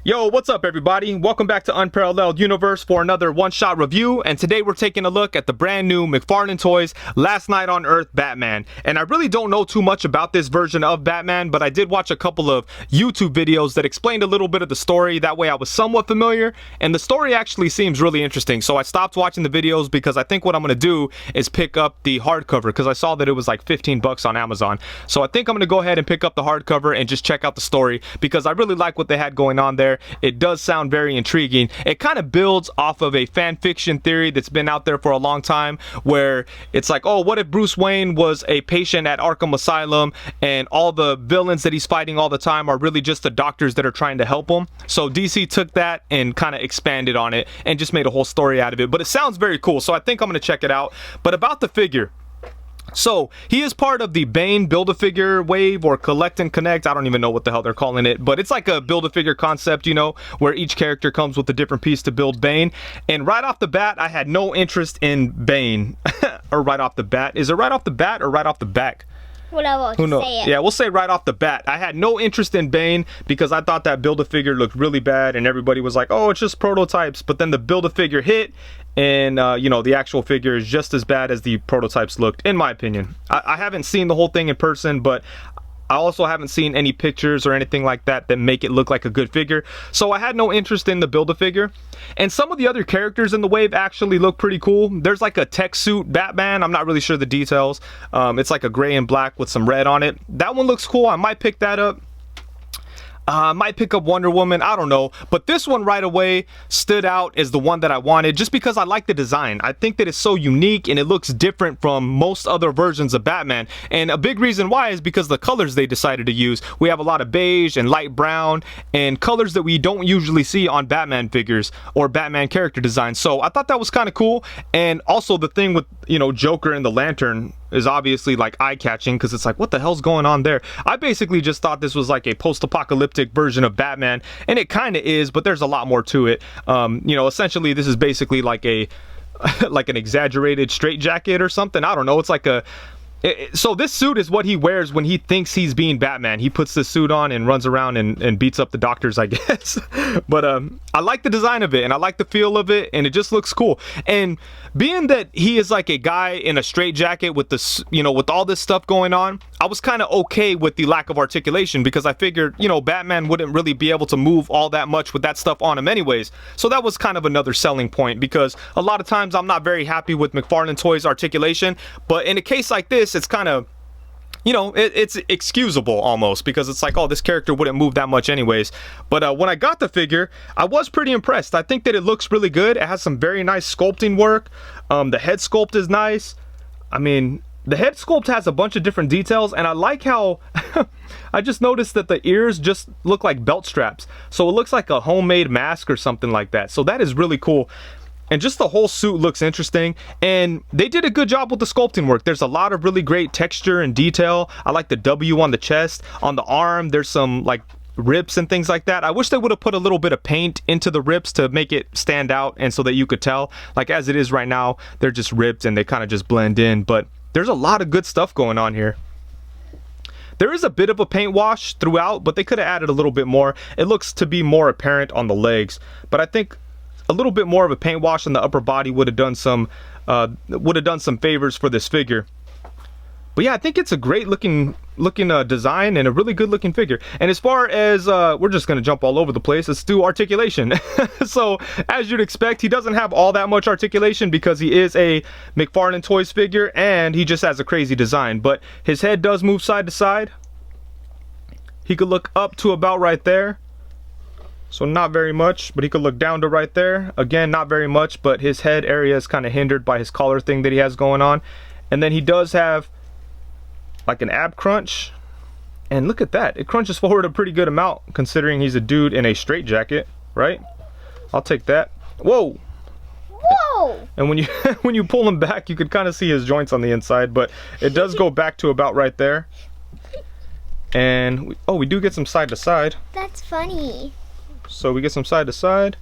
Yo, what's up everybody? Welcome back to Unparalleled Universe for another one-shot review, and today we're taking a look at the brand new McFarlaneToys Last Night on Earth Batman. And I really don't know too much about this version of Batman, but I did watch a couple of YouTube videos that explained a little bit of the story. That way I was somewhat familiar, and the story actually seems really interesting. So I stopped watching the videos because I think what I'm going to do is pick up the hardcover, because I saw that it was like 15 bucks on Amazon. So I think I'm going to go ahead and pick up the hardcover and just check out the story, because I really like what they had going on there. It does sound very intriguing. It kind of builds off of a fan fiction theory that's been out there for a long time, where it's like, oh, what if Bruce Wayne was a patient at Arkham Asylum and all the villains that he's fighting all the time are really just the doctors that are trying to help him? So DC took that and kind of expanded on it and just made a whole story out of it. But it sounds very cool, so I think I'm going to check it out. But about the figure, so he is part of the Bane Build-A-Figure wave, or Collect and Connect. I don't even know what the hell they're calling it, but it's like a Build-A-Figure concept, you know, where each character comes with a different piece to build Bane. And right off the bat, I had no interest in Bane. Or right off the bat. Is it right off the bat or right off the back? Whatever, who knows? say it. Yeah, we'll say right off the bat. I had no interest in Bane because I thought that Build-A-Figure looked really bad, and everybody was like, oh, it's just prototypes. But then the Build-A-Figure hit, and you know, the actual figure is just as bad as the prototypes looked, in my opinion. I haven't seen the whole thing in person, but I also haven't seen any pictures or anything like that that make it look like a good figure. So I had no interest in the Build-A-Figure. And some of the other characters in the wave actually look pretty cool. There's like a tech suit Batman. I'm not really sure the details. It's like a gray and black with some red on it. That one looks cool. I might pick that up. I might pick up Wonder Woman, I don't know, but this one right away stood out as the one that I wanted, just because I like the design. I think that it's so unique and it looks different from most other versions of Batman, and a big reason why is because the colors they decided to use. We have a lot of beige and light brown and colors that we don't usually see on Batman figures or Batman character designs, so I thought that was kind of cool. And also the thing with, you know, Joker and the Lantern is obviously like eye-catching, because it's like, what the hell's going on there? I basically just thought this was like a post-apocalyptic version of Batman, and it kind of is, but there's a lot more to it. You know, essentially this is basically like a like an exaggerated straitjacket or something. I don't know. It's like a so this suit is what he wears when he thinks he's being Batman. He puts this suit on and runs around and beats up the doctors, I guess. But I like the design of it, and I like the feel of it, and it just looks cool. And being that he is like a guy in a straitjacket with this, you know, with all this stuff going on, I was kind of okay with the lack of articulation, because I figured, you know, Batman wouldn't really be able to move all that much with that stuff on him anyways. So that was kind of another selling point, because a lot of times I'm not very happy with McFarlaneToys articulation, but in a case like this, it's kind of, you know, it's excusable almost, because it's like, oh, this character wouldn't move that much anyways. But when I got the figure, I was pretty impressed. I think that it looks really good. It has some very nice sculpting work. The head sculpt is nice. I mean, the head sculpt has a bunch of different details, and I like how I just noticed that the ears just look like belt straps. So it looks like a homemade mask or something like that. So that is really cool. And just the whole suit looks interesting, and they did a good job with the sculpting work. There's a lot of really great texture and detail. I like the W on the chest. On the arm, there's some like rips and things like that. I wish they would have put a little bit of paint into the rips to make it stand out, and so that you could tell. Like as it is right now, they're just ripped and they kind of just blend in, but there's a lot of good stuff going on here. There is a bit of a paint wash throughout, but they could have added a little bit more. It looks to be more apparent on the legs, but I think a little bit more of a paint wash on the upper body would have done some favors for this figure. But yeah, I think it's a great looking design and a really good looking figure. And as far as we're just gonna jump all over the place, let's do articulation. So as you'd expect, he doesn't have all that much articulation because he is a McFarlaneToys figure and he just has a crazy design. But his head does move side to side. He could look up to about right there. So not very much, but he could look down to right there. Again, not very much, but his head area is kind of hindered by his collar thing that he has going on. And then he does have like an ab crunch. And look at that. It crunches forward a pretty good amount considering he's a dude in a straitjacket, right? I'll take that. Whoa! Whoa! And when you when you pull him back, you could kind of see his joints on the inside, but it does go back to about right there. And we do get some side to side. That's funny. So we get some side to side,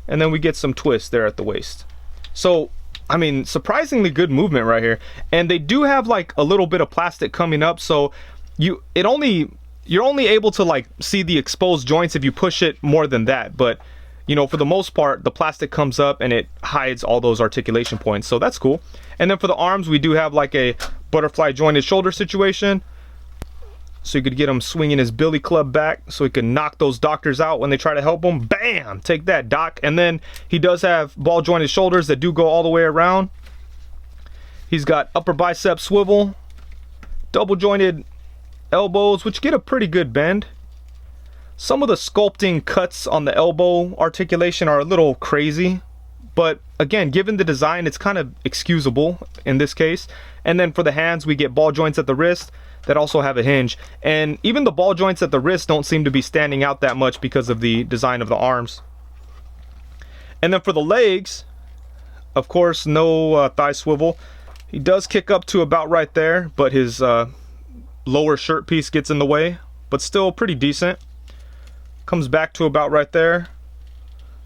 and then we get some twist there at the waist. So, I mean, surprisingly good movement right here. And they do have like a little bit of plastic coming up, so it only you're only able to like see the exposed joints if you push it more than that, but you know, for the most part, the plastic comes up and it hides all those articulation points, so that's cool. And then for the arms, we do have like a butterfly jointed shoulder situation, so you could get him swinging his billy club back so he can knock those doctors out when they try to help him. Bam! Take that, doc. And then he does have ball jointed shoulders that do go all the way around. He's got upper bicep swivel, double jointed elbows, which get a pretty good bend. Some of the sculpting cuts on the elbow articulation are a little crazy, but again, given the design, it's kind of excusable in this case. And then for the hands, we get ball joints at the wrist that also have a hinge. And even the ball joints at the wrist don't seem to be standing out that much because of the design of the arms. And then for the legs, of course, no thigh swivel. He does kick up to about right there, but his lower shirt piece gets in the way, but still pretty decent. Comes back to about right there.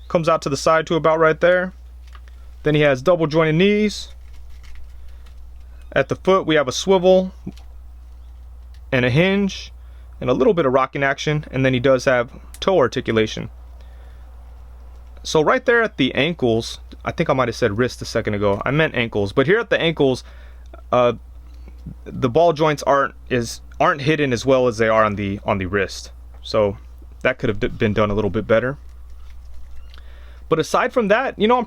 Comes out to the side to about right there. Then he has double jointed knees. At the foot, we have a swivel and a hinge and a little bit of rocking action. And then he does have toe articulation. So right there at the ankles, I think I might have said wrist a second ago. I meant ankles. But here at the ankles, the ball joints aren't hidden as well as they are on the wrist. So that could have been done a little bit better. But aside from that, you know, I'm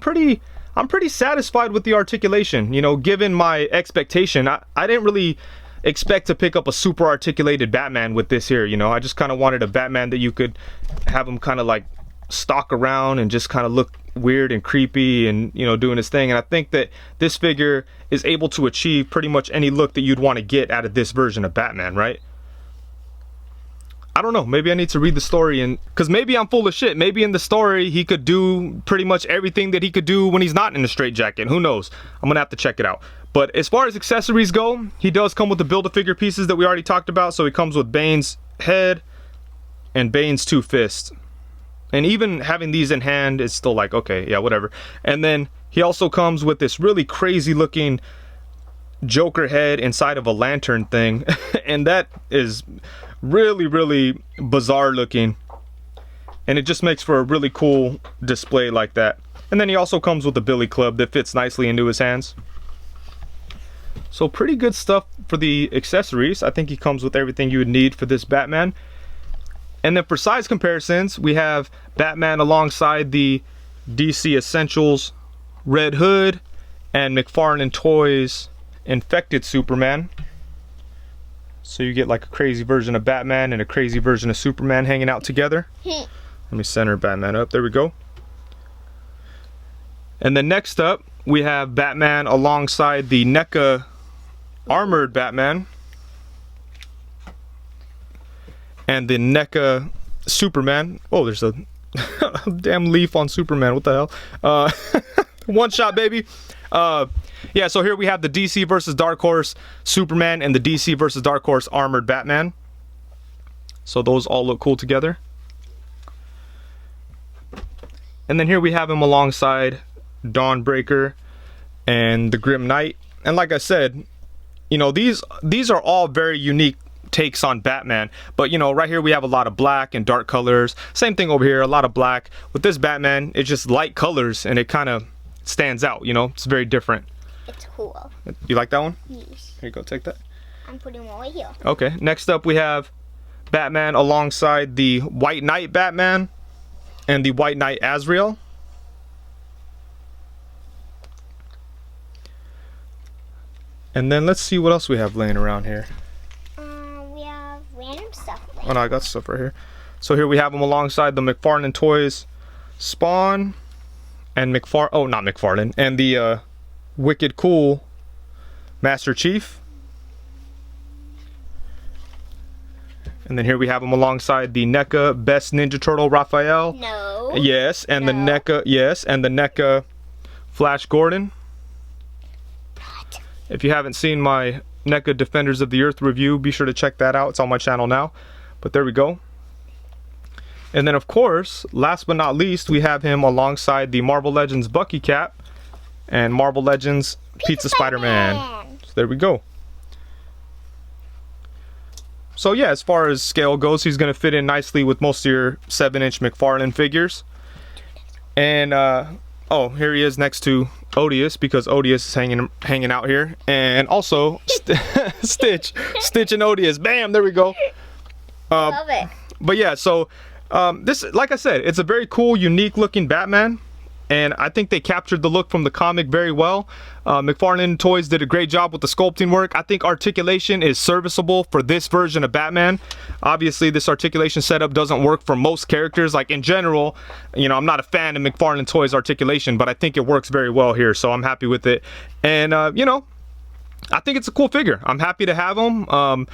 pretty satisfied with the articulation. You know, given my expectation, I didn't really expect to pick up a super articulated Batman with this here. You know, I just kind of wanted a Batman that you could have him kind of like stalk around and just kind of look weird and creepy and, you know, doing his thing. And I think that this figure is able to achieve pretty much any look that you'd want to get out of this version of Batman, right? I don't know, maybe I need to read the story, and because maybe I'm full of shit. Maybe in the story he could do pretty much everything that he could do when he's not in a straitjacket. Who knows? I'm gonna have to check it out. But as far as accessories go, he does come with the Build-A-Figure pieces that we already talked about. So he comes with Bane's head and Bane's two fists. And even having these in hand is still like, okay, yeah, whatever. And then he also comes with this really crazy looking Joker head inside of a lantern thing. And that is really, really bizarre looking. And it just makes for a really cool display like that. And then he also comes with a billy club that fits nicely into his hands. So pretty good stuff for the accessories. I think he comes with everything you would need for this Batman. And then for size comparisons, we have Batman alongside the DC Essentials Red Hood and McFarlaneToys Infected Superman. So you get like a crazy version of Batman and a crazy version of Superman hanging out together. Let me center Batman up. There we go. And then next up, we have Batman alongside the NECA Armored Batman and the NECA Superman. Oh, there's a damn leaf on Superman. What the hell? One shot, baby. Yeah, so here we have the DC versus Dark Horse Superman and the DC versus Dark Horse Armored Batman. So those all look cool together. And then here we have him alongside Dawnbreaker and the Grim Knight. And like I said, you know, these are all very unique takes on Batman. But you know, right here we have a lot of black and dark colors. Same thing over here, a lot of black. With this Batman, it's just light colors and it kind of stands out, you know? It's very different. It's cool. You like that one? Yes. Here you go, take that. I'm putting one right here. Okay, next up we have Batman alongside the White Knight Batman and the White Knight Azrael. And then let's see what else we have laying around here. We have random stuff. Oh no, I got stuff right here. So here we have them alongside the McFarlaneToys Spawn and not McFarlane, and the Wicked Cool Master Chief. And then here we have him alongside the NECA Best Ninja Turtle Raphael. No. Yes, and the NECA Flash Gordon. If you haven't seen my NECA Defenders of the Earth review, be sure to check that out. It's on my channel now. But there we go. And then of course, last but not least, we have him alongside the Marvel Legends Bucky Cap and Marvel Legends Pizza Spider-Man. So there we go. So yeah, as far as scale goes, he's gonna fit in nicely with most of your 7-inch McFarlane figures. And oh, here he is next to Odious, because Odious is hanging out here. And also Stitch and Odious. Bam, there we go. Love it. But yeah, so this, like I said, it's a very cool, unique looking Batman, and I think they captured the look from the comic very well. McFarlaneToys did a great job with the sculpting work. I think articulation is serviceable for this version of Batman. Obviously, this articulation setup doesn't work for most characters. Like in general, you know, I'm not a fan of McFarlaneToys articulation, but I think it works very well here, so I'm happy with it. And you know, I think it's a cool figure. I'm happy to have him.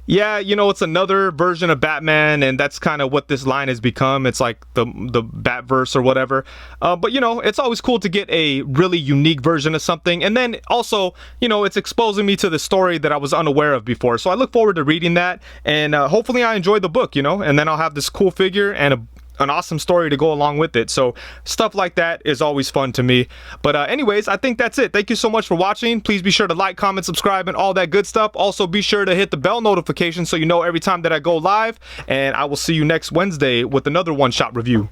Yeah, you know, it's another version of Batman, and that's kind of what this line has become. It's like the Batverse or whatever. But you know, it's always cool to get a really unique version of something. And then also, you know, it's exposing me to the story that I was unaware of before. So I look forward to reading that, and hopefully I enjoy the book, you know, and then I'll have this cool figure and an awesome story to go along with it. So stuff like that is always fun to me. But anyways, I think that's it. Thank you so much for watching. Please be sure to like, comment, subscribe, and all that good stuff. Also be sure to hit the bell notification so you know every time that I go live, and I will see you next Wednesday with another one-shot review.